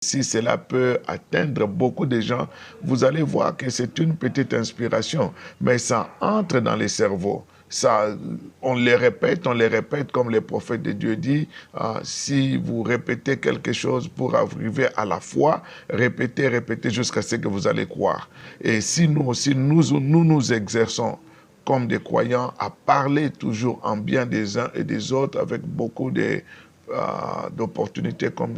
Si cela peut atteindre beaucoup de gens, vous allez voir que c'est une petite inspiration, mais ça entre dans les cerveaux. Ça, on les répète, comme les prophètes de Dieu disent. Si vous répétez quelque chose pour arriver à la foi, répétez jusqu'à ce que vous allez croire. Et si nous aussi, nous exerçons comme des croyants à parler toujours en bien des uns et des autres avec beaucoup d'opportunités comme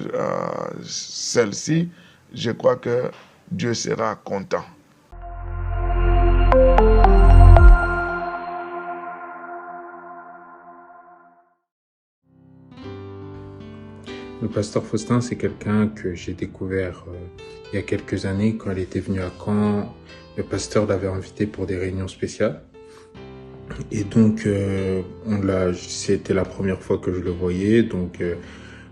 celle-ci, je crois que Dieu sera content. Le pasteur Faustin, c'est quelqu'un que j'ai découvert il y a quelques années quand il était venu à Caen. Le pasteur l'avait invité pour des réunions spéciales. Et donc, c'était la première fois que je le voyais. Donc,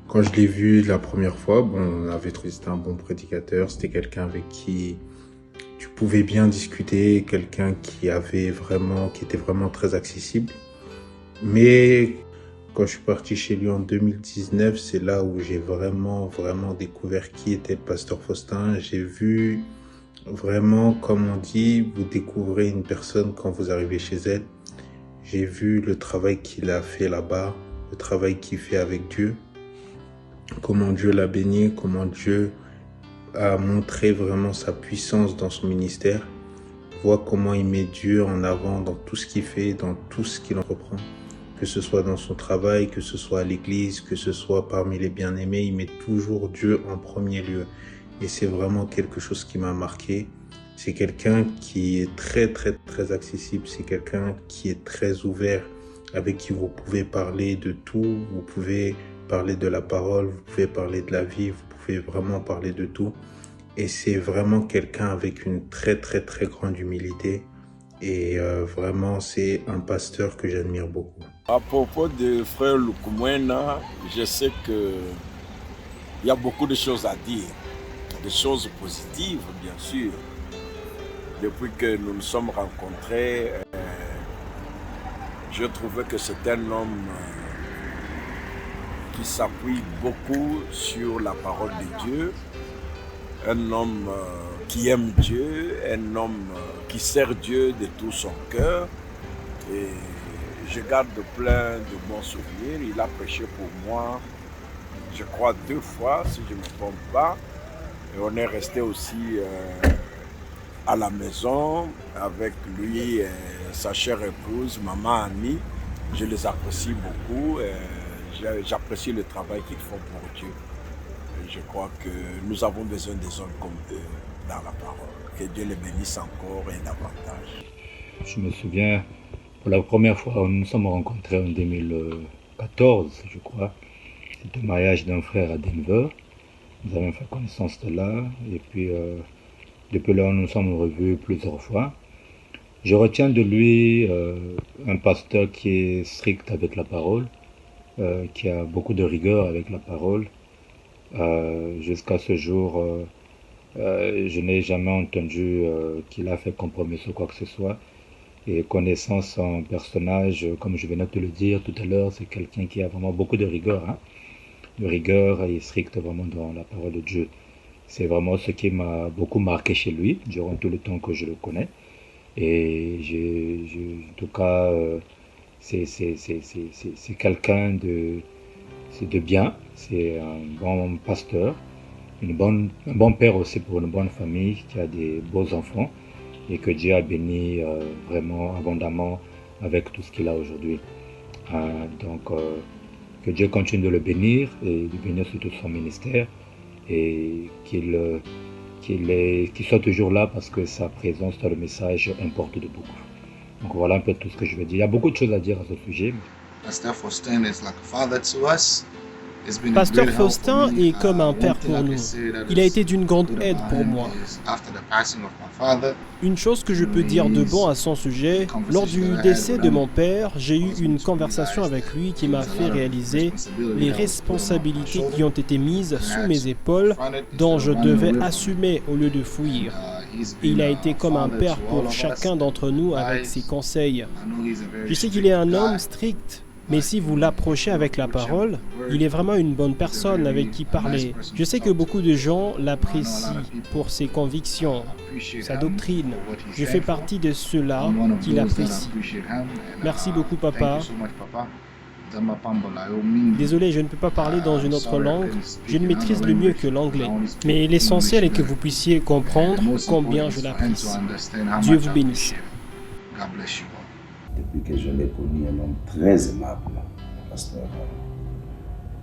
quand je l'ai vu la première fois, on avait trouvé que c'était un bon prédicateur. C'était quelqu'un avec qui tu pouvais bien discuter, quelqu'un qui était vraiment très accessible. Mais quand je suis parti chez lui en 2019, c'est là où j'ai vraiment découvert qui était le pasteur Faustin. J'ai vu vraiment, comme on dit, vous découvrez une personne quand vous arrivez chez elle. J'ai vu le travail qu'il a fait là-bas, le travail qu'il fait avec Dieu, comment Dieu l'a béni, comment Dieu a montré vraiment sa puissance dans son ministère. Voit comment il met Dieu en avant dans tout ce qu'il fait, dans tout ce qu'il entreprend. Que ce soit dans son travail, que ce soit à l'église, que ce soit parmi les bien-aimés, il met toujours Dieu en premier lieu. Et c'est vraiment quelque chose qui m'a marqué. C'est quelqu'un qui est très accessible. C'est quelqu'un qui est très ouvert, avec qui vous pouvez parler de tout. Vous pouvez parler de la parole, vous pouvez parler de la vie, vous pouvez vraiment parler de tout. Et c'est vraiment quelqu'un avec une très grande humilité. Et vraiment, c'est un pasteur que j'admire beaucoup. À propos de frère Lukumwena, je sais qu'il y a beaucoup de choses à dire, des choses positives bien sûr. Depuis que nous nous sommes rencontrés, je trouvais que c'est un homme qui s'appuie beaucoup sur la parole de Dieu, un homme qui aime Dieu, un homme qui sert Dieu de tout son cœur. Et je garde plein de bons souvenirs. Il a prêché pour moi, je crois 2 fois, si je ne me trompe pas. Et on est resté aussi à la maison avec lui et sa chère épouse, maman Annie. Je les apprécie beaucoup. J'apprécie le travail qu'ils font pour Dieu. Et je crois que nous avons besoin des hommes comme eux dans la parole. Que Dieu les bénisse encore et davantage. Je me souviens, pour la première fois, nous nous sommes rencontrés en 2014, je crois. C'était le mariage d'un frère à Denver. Nous avons fait connaissance de là. Et puis, depuis là, nous nous sommes revus plusieurs fois. Je retiens de lui un pasteur qui est strict avec la parole, qui a beaucoup de rigueur avec la parole. Jusqu'à ce jour, je n'ai jamais entendu qu'il a fait compromis sur quoi que ce soit. Et connaissant son personnage, comme je venais de te le dire tout à l'heure, c'est quelqu'un qui a vraiment beaucoup de rigueur. De rigueur et strict vraiment dans la parole de Dieu. C'est vraiment ce qui m'a beaucoup marqué chez lui durant tout le temps que je le connais. Et en tout cas, c'est quelqu'un de bien. C'est un bon pasteur, un bon père aussi pour une bonne famille qui a des beaux enfants et que Dieu a béni vraiment abondamment avec tout ce qu'il a aujourd'hui. Que Dieu continue de le bénir et de bénir surtout son ministère et qu'il soit toujours là parce que sa présence dans le message importe de beaucoup. Donc voilà un peu tout ce que je veux dire. Il y a beaucoup de choses à dire à ce sujet. Pasteur Faustin is like a father to us. Pasteur Faustin est comme un père pour nous. Il a été d'une grande aide pour moi. Une chose que je peux dire de bon à son sujet, lors du décès de mon père, j'ai eu une conversation avec lui qui m'a fait réaliser les responsabilités qui ont été mises sous mes épaules, dont je devais assumer au lieu de fuir. Et il a été comme un père pour chacun d'entre nous avec ses conseils. Je sais qu'il est un homme strict, Mais si vous l'approchez avec la parole, il est vraiment une bonne personne avec qui parler. Je sais que beaucoup de gens l'apprécient pour ses convictions, sa doctrine. Je fais partie de ceux-là qui l'apprécient. Merci beaucoup, papa. Désolé, je ne peux pas parler dans une autre langue. Je ne maîtrise le mieux que l'anglais. Mais l'essentiel est que vous puissiez comprendre combien je l'apprécie. Dieu vous bénisse. Depuis que je l'ai connu, un homme très aimable, le pasteur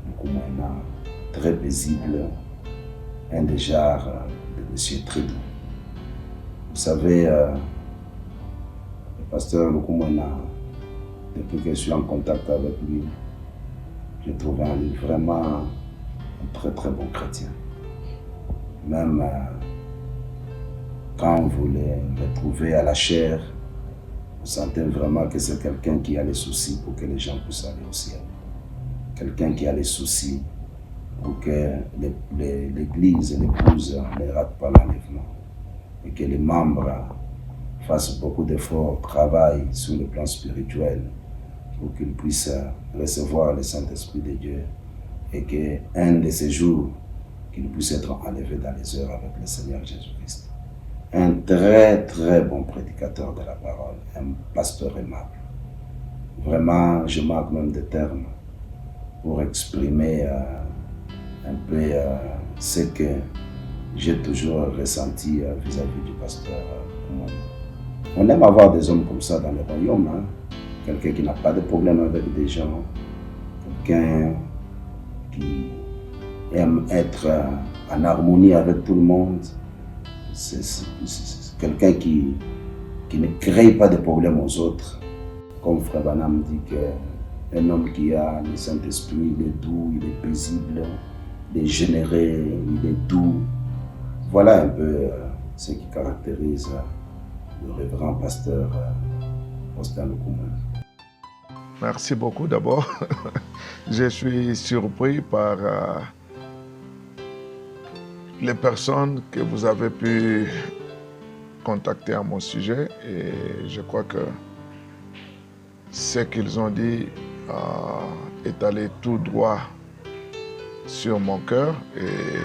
Lukumwena, très paisible, un des genres de monsieur très doux. Vous savez, le pasteur Lukumwena, depuis que je suis en contact avec lui, j'ai trouvé en lui vraiment un très très bon chrétien. Même quand vous le trouvez à la chair, vous sentez vraiment que c'est quelqu'un qui a les soucis pour que les gens puissent aller au ciel. Quelqu'un qui a les soucis pour que l'Église et l'Épouse ne ratent pas l'enlèvement. Et que les membres fassent beaucoup d'efforts, travaillent sur le plan spirituel pour qu'ils puissent recevoir le Saint-Esprit de Dieu et qu'un de ces jours, qu'ils puissent être enlevés dans les heures avec le Seigneur Jésus-Christ. Un très très bon prédicateur de la parole, un pasteur aimable. Vraiment, je manque même de termes pour exprimer un peu ce que j'ai toujours ressenti vis-à-vis du pasteur. On aime avoir des hommes comme ça dans le royaume, hein? Quelqu'un qui n'a pas de problème avec des gens, quelqu'un qui aime être en harmonie avec tout le monde. C'est quelqu'un qui ne crée pas de problème aux autres. Comme Frère Branham dit qu'un homme qui a le Saint-Esprit, il est doux, il est paisible, il est généreux, il est doux. Voilà un peu ce qui caractérise le révérend pasteur Faustin Lukumwena. Merci beaucoup d'abord. Je suis surpris par les personnes que vous avez pu contacter à mon sujet et je crois que ce qu'ils ont dit est allé tout droit sur mon cœur et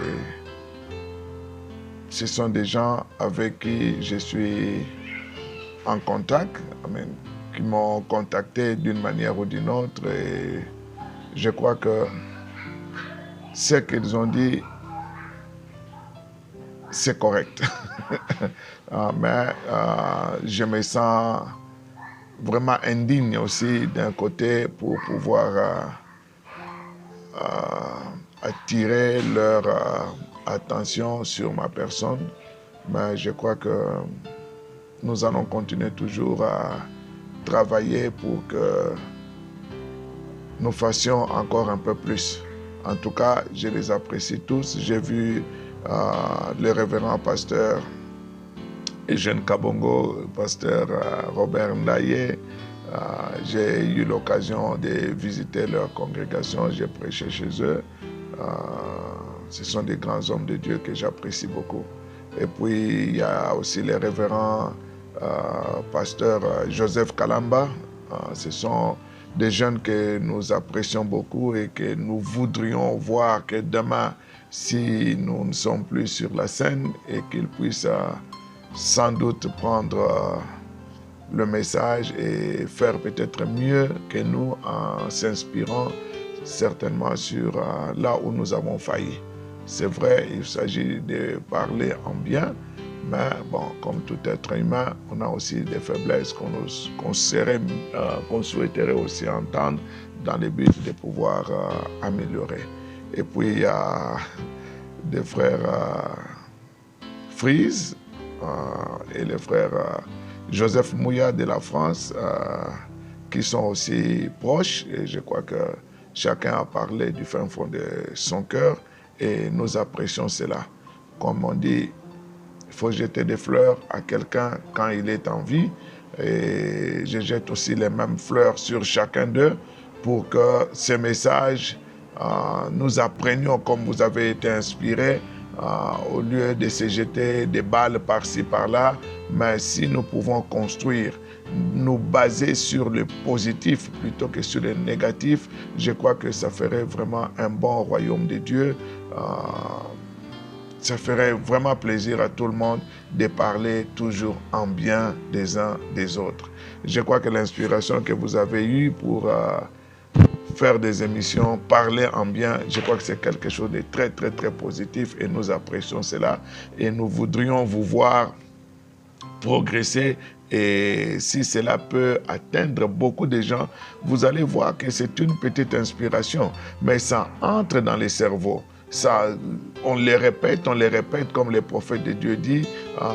ce sont des gens avec qui je suis en contact, qui m'ont contacté d'une manière ou d'une autre et je crois que ce qu'ils ont dit c'est correct. Mais je me sens vraiment indigne aussi d'un côté pour pouvoir attirer leur attention sur ma personne. Mais je crois que nous allons continuer toujours à travailler pour que nous fassions encore un peu plus. En tout cas, je les apprécie tous. J'ai vu le révérend pasteur Eugène Kabongo, pasteur Robert Ndaye. J'ai eu l'occasion de visiter leur congrégation, j'ai prêché chez eux. Ce sont des grands hommes de Dieu que j'apprécie beaucoup. Et puis, il y a aussi les révérends pasteur Joseph Kalamba. Ce sont des jeunes que nous apprécions beaucoup et que nous voudrions voir que demain, si nous ne sommes plus sur la scène, et qu'ils puissent sans doute prendre le message et faire peut-être mieux que nous en s'inspirant certainement sur là où nous avons failli. C'est vrai, il s'agit de parler en bien, mais bon, comme tout être humain, on a aussi des faiblesses qu'on souhaiterait aussi entendre dans le but de pouvoir améliorer. Et puis il y a des frères Frise et les frères Joseph Mouya de la France qui sont aussi proches et je crois que chacun a parlé du fin fond de son cœur et nous apprécions cela. Comme on dit, il faut jeter des fleurs à quelqu'un quand il est en vie et je jette aussi les mêmes fleurs sur chacun d'eux pour que ces messages nous apprenions comme vous avez été inspirés au lieu de se jeter des balles par-ci, par-là. Mais si nous pouvons construire, nous baser sur le positif plutôt que sur le négatif, je crois que ça ferait vraiment un bon royaume de Dieu. Ça ferait vraiment plaisir à tout le monde de parler toujours en bien des uns des autres. Je crois que l'inspiration que vous avez eue pour faire des émissions, parler en bien, je crois que c'est quelque chose de très, très, très positif et nous apprécions cela et nous voudrions vous voir progresser. Et si cela peut atteindre beaucoup de gens, vous allez voir que c'est une petite inspiration, mais ça entre dans les cerveaux. Ça, on les répète comme le prophète de Dieu dit.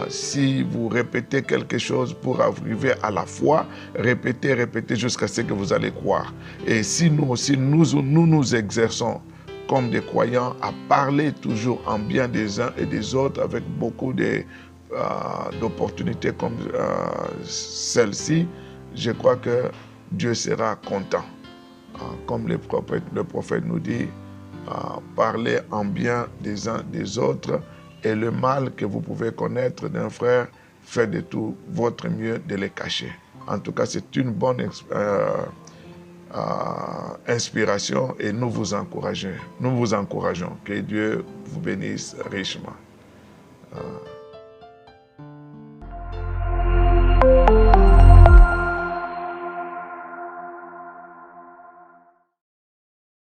Si vous répétez quelque chose pour arriver à la foi, répétez jusqu'à ce que vous allez croire. Et si nous aussi, nous exerçons comme des croyants à parler toujours en bien des uns et des autres avec beaucoup d'opportunités comme celle-ci, je crois que Dieu sera content. Comme le prophète nous dit, parler en bien des uns des autres et le mal que vous pouvez connaître d'un frère, faites de tout votre mieux de les cacher. En tout cas, c'est une bonne inspiration et nous vous encourageons. Que Dieu vous bénisse richement.